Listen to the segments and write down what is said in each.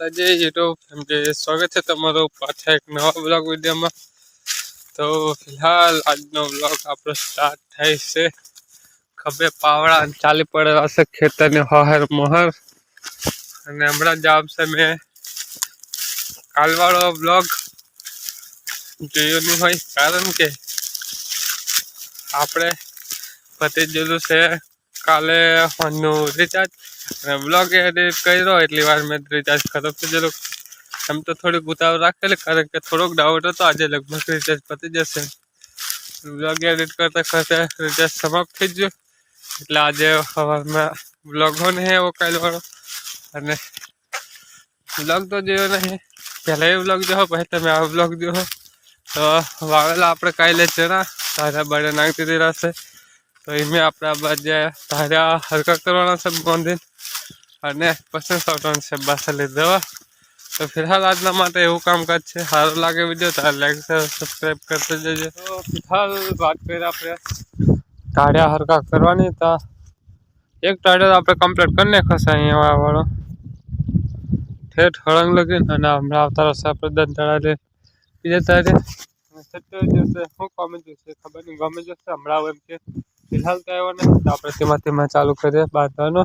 માતાજી યુટ્યુબ એમ કે સ્વાગત છે તમારો પાછા એક નવા બ્લોગ વિડીયોમાં। તો ફિલહાલ આજનો બ્લોગ આપણો સ્ટાર્ટ થાય છે। ખભે પાવડા ચાલી પડેલા છે ખેતરની હહર મોહર, અને હમણાં જ આવશે મેં કાલવાળો બ્લોગ જોયો નહીં હોય, કારણ કે આપણે પતિ ગયેલું છે કાલે ફોનનું રિચાર્જ, અને બ્લોગ એડિટ કર્યો એટલી વાર મેં રિચાર્જ ખરાબ થઈ ગયેલું। એમ તો થોડીક ઉતાવળ રાખેલી, કારણ કે થોડોક ડાઉટ હતો આજે લગભગ રિચાર્જ પતી જશે। બ્લોગ એડિટ કરતા કરતા રિચાર્જ સમાપ્ત થઈ ગયો, એટલે આજે સવારમાં બ્લોગ હો નહીં એવો કાલવાળો, અને બ્લોગ તો જોયો નહીં। પહેલાં એ બ્લોગ જોવો પછી તમે આ બ્લોગ જોવો। તો વાવેલા આપણે કાલે ચણા તારા બળે નાખી દીધેલા છે, તો એમાં આપણે આ બાજુ તારા હરકા કરવાના છે બાંધીને, અને પછી સાવટાનું છે બાસલી દવા। તો ફિલહાલ આજના માટે એવું કામકાજ છે। સારું લાગે વિડીયો તો લાઈક સબસ્ક્રાઈબ કરતા જજો। તો ફિલહાલ વાત કરીએ આપણે તાળિયા હરકા કરવાની, તો એક તાળિયો આપણે કમ્પ્લીટ કરી નાખ્યો છે અહીંયા વાળો ઠેઠ હળંગ લગીને, અને હમણાં આવતા રહેશે આપણે દંતાળા બીજા તારે જશે શું ગમે જશે ખબર નહીં, ગમે જશે હમણાં એમ કે ફિલહાલ તો આવ્યો નહીં, તો આપણે તેમાં ચાલુ કરીએ બાંધવાનો।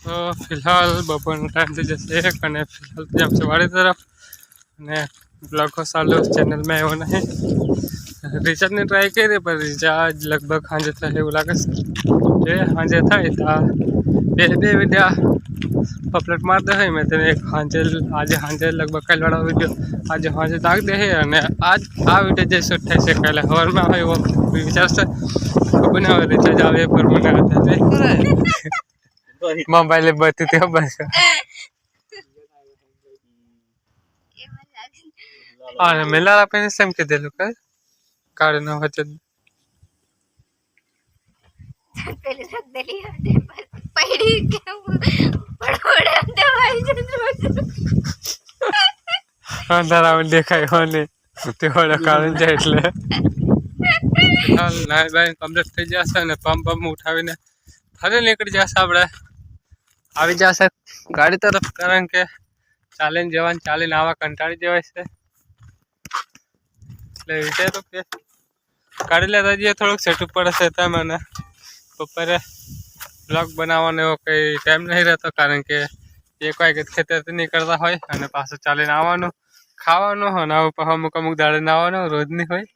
તો ફિલહાલ બપોરનો ટાઈમ થઈ જશે એક, અને ફિલહાલ જેમ છે વાડી તરફ, અને બ્લોગો ચાલુ ચેનલમાં આવ્યો નહીં। રિચાર્જની ટ્રાય કરી પણ રિચાર્જ લગભગ સાંજે થાય એવું લાગે છે। જે સાંજે થાય તો બે વિડીયા અપલોડ મારી દે મેં તેને એક સાંજે, આજે સાંજે લગભગ કાલવાળો વિડીયો આજે સાંજે નાખી દે, અને આજ આ વિડીયો જે શૂટ થાય છે કાલે સવારમાં આવે એવો વિચારશે। ખબર નહીં હવે રિચાર્જ આવે એ પર મને મોબાઈલે બધી તે બસ હા મેલા આપીને સેમ કીધેલું કે કાઢ ન વચ્ચે અંધારામાં દેખાય હોને તે હોળે કાઢી જાય, એટલે હાલ નાય બાય કમ્પ્લીટ થઈ જશે, અને પંપ ઉઠાવીને ફરી નીકળી જશે આપણે આવી જશે ગાડી તરફ, કારણ કે ચાલીને જવાનું ચાલીને આવા કંટાળી જવાય છે। એટલે વિચાર્યું કે કાઢી લેતા જઈએ, થોડુંક સેટઅપ પડે છે તેમ, અને બપોરે બ્લોગ બનાવવાનો એવો કંઈ ટાઈમ નહીં રહેતો, કારણ કે એક વાગે ખેતરથી નીકળતા હોય, અને પાછું ચાલીને આવવાનું ખાવાનું હોય, ને આવું પાછું અમુક દાડે આવવાનું રોજ નહીં હોય।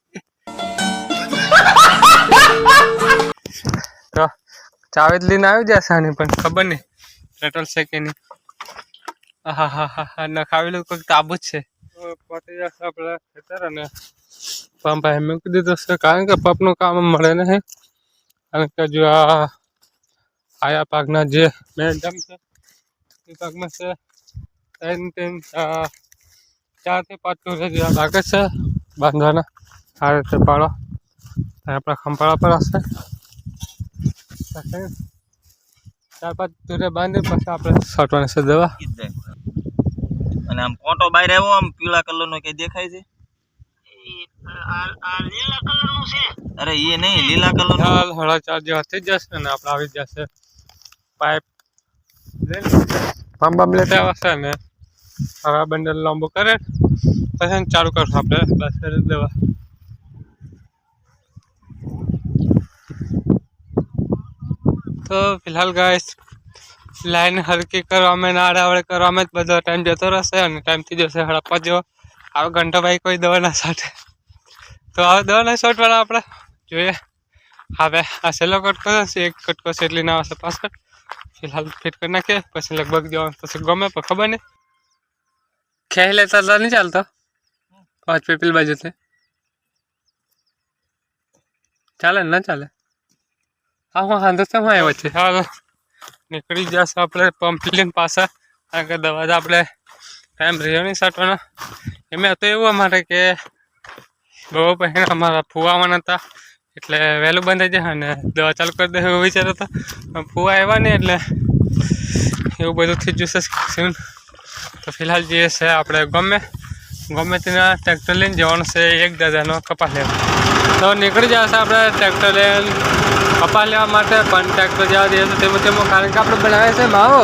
તો ચાવી જ લઈને આવી જશે આની, પણ ખબર નહીં પેટ્રોલ છે કે નહીં। હા હા હા હા ન ખાવેલું કોઈક તાબુ જ છે। પતી જશે આપણે ખેતર, અને પંપ મૂકી દીધો છે, કારણ કે પંપનું કામ મળે નહીં, કારણ કે જો આયા પાકના જે મેન ડમ છે એ પાકમાં છે 4 થી 5 ટોરે જેવા લાગે છે બાંધવાના। આ રીતે પાડો આપણા ખંભાળા પર હશે, 4-5 ટોરે બાંધી પછી આપણે છાંટવાની છે દવા। અને આમ કોટો બહાર આવ્યો, આમ પીળા કલરનો કઈ દેખાય છે? લીલા કલરનું છે? અરે એ નહીં, લીલા કલર હાલ 4:30 જેવા થઈ જશે, અને આપણે આવી જશે પાઇપ પંપ લેતા આવશે, અને હવે બંડલ લાંબુ કરે પછી ચાલુ કરશું આપણે બસ દવા। તો ફિલહાલ ગાઈસ લાઈન હરકી કરવામાં ને આડાવડે કરવામાં જ બધો ટાઈમ જતો રહેશે, અને ટાઈમ થઈ જશે 5:30 જેવો। હવે ઘંટો ભાઈ કોઈ દવા ના છાંટે, તો હવે દવા ના છાંટવાના આપણે જોઈએ। હવે આ છેલ્લો કટકો છે, એક કટકો છે એટલી ના આવશે પાછળ, ફિલહાલ ફિટ કરી નાખીએ પછી લગભગ જવાનું પછી ગમે પણ ખબર નહીં ખેઈ લેતા તો નહીં ચાલતો 5 પીપલ બાજુથી ચાલે ને ના ચાલે? હા હું વાંધો તો હું આવ્યો છે। હાલ નીકળી જશે આપણે પંપ લઈને પાછા, કારણ કે દવા આપણે ટાઈમ રહ્યો નહીં છાંટવાનો। એમાં હતું એવું અમારે કે બહુ પછી અમારા ફૂવાવાના હતા, એટલે વહેલું બંધાઈ જાય અને દવા ચાલુ કરી દે એવું વિચાર હતો, ફૂવા આવ્યા નહીં એટલે એવું બધું થઈ જશે સીન। તો ફિલહાલ જે છે આપણે ગમે તેના ટ્રેક્ટર લઈને જવાનું છે 1 દાદાનો કપાસ લેવા। તો નીકળી જશે આપણે ટ્રેક્ટર લઈને કપા લેવા માટે, પણ ટ્રેક્ટર જવા દે છે તેમાં કારણ કે આપણે બનાવે છે માવો